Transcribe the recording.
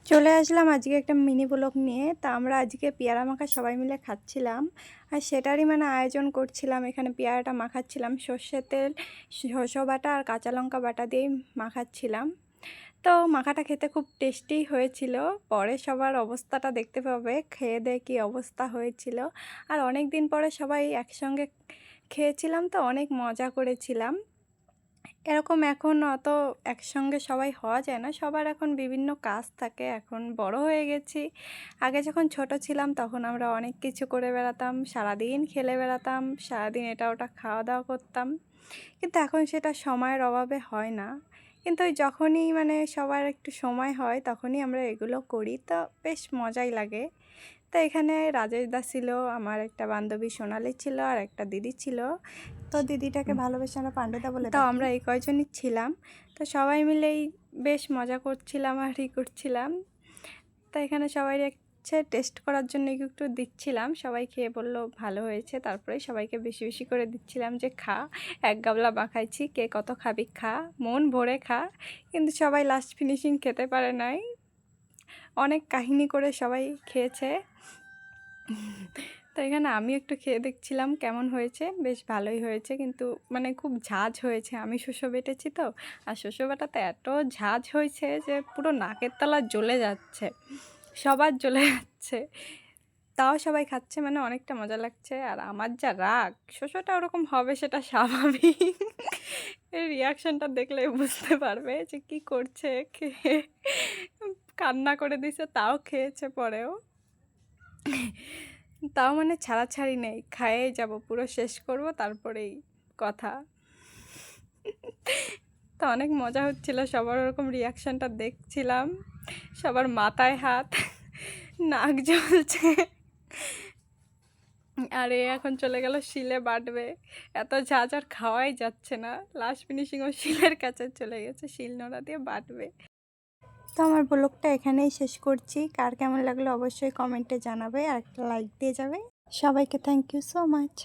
চলে আসলাম আজকে একটা মিনি ব্লগ নিয়ে। তা আমরা আজকে পেয়ারা মাখা সবাই মিলে খাচ্ছিলাম। আর সেটারই মানে আয়োজন করছিলাম। এখানে পেয়ারাটা মাখাচ্ছিলাম সর্ষের তেল, শসা বাটা আর কাঁচা লঙ্কা বাটা দিয়েই মাখাচ্ছিলাম। তো মাখাটা খেতে খুব টেস্টি হয়েছিল। পরে সবার অবস্থাটা দেখতে পাবে, খেয়ে দিয়ে কী অবস্থা হয়েছিল। আর অনেক দিন পরে সবাই একসঙ্গে খেয়েছিলাম, তো অনেক মজা করেছিলাম। এরকম এখন অত একসঙ্গে সবাই হওয়া যায় না, সবার এখন বিভিন্ন কাজ থাকে, এখন বড় হয়ে গেছি। আগে যখন ছোট ছিলাম তখন আমরা অনেক কিছু করে বেড়াতাম, সারাদিন খেলে বেড়াতাম, সারাদিন এটা ওটা খাওয়া দাওয়া করতাম। কিন্তু এখন সেটা সময়ের অভাবে হয় না। কিন্তু ওই যখনই মানে সবার একটু সময় হয় তখনই আমরা এগুলো করি, তো বেশ মজাই লাগে। তো এখানে রাজেশ দা ছিল, আমার একটা বান্ধবী সোনালি ছিল, আর একটা দিদি ছিল। তো দিদিটাকে ভালোবেসে আমরা পান্ডুদা বলে তো আমরা এই কয়জনই ছিলাম। তো সবাই মিলেই বেশ মজা করছিলাম আর করছিলাম। তো এখানে সবাই টেস্ট করার জন্য একটু দিচ্ছিলাম, সবাই খেয়ে বললো ভালো হয়েছে। তারপরে সবাইকে বেশি বেশি করে দিচ্ছিলাম যে খা, এক গাবলা মাখাইছি, কে কত খাবি খা, মন ভরে খা। কিন্তু সবাই লাস্ট ফিনিশিং খেতে পারে নাই, অনেক কাহিনী করে সবাই খেয়েছে। তো এখানে আমি একটু খেয়ে দেখছিলাম কেমন হয়েছে, বেশ ভালোই হয়েছে, কিন্তু মানে খুব ঝাঁঝ হয়েছে। আমি শস্য বেটেছি তো, আর শস্য বাটাতে এত ঝাঁঝ হয়েছে যে পুরো নাকের তলা জ্বলে যাচ্ছে, সবার জ্বলে যাচ্ছে। তাও সবাই খাচ্ছে, মানে অনেকটা মজা লাগছে। আর আমার যা রাগ, শস্যটা ওরকম হবে সেটা স্বাভাবিক। এই রিয়াকশানটা দেখলে বুঝতে পারবে যে কি করছে। খেয়ে কান্না করে দিছে, তাও খেয়েছে পরেও। তাও মানে ছাড়াছাড়ি নেই, খাইয়েই যাব, পুরো শেষ করব তারপরেই কথা। তো অনেক মজা হচ্ছিল, সবার ওরকম রিয়াকশানটা দেখছিলাম, সবার মাথায় হাত, নাক জ্বলছে। আরে এখন চলে গেল শিলে বাটবে, এত ঝাঁঝ আর খাওয়াই যাচ্ছে না, লাস্ট ফিনিশিংও শিলের কাছে চলে গেছে, শিল নোড়া দিয়ে বাটবে। তো আমার ব্লগটা এখানেই শেষ করছি। কার কেমন লাগলো অবশ্যই কমেন্টে জানাবে, আর একটা লাইক দিয়ে যাবে। সবাইকে থ্যাংক ইউ সো মাচ।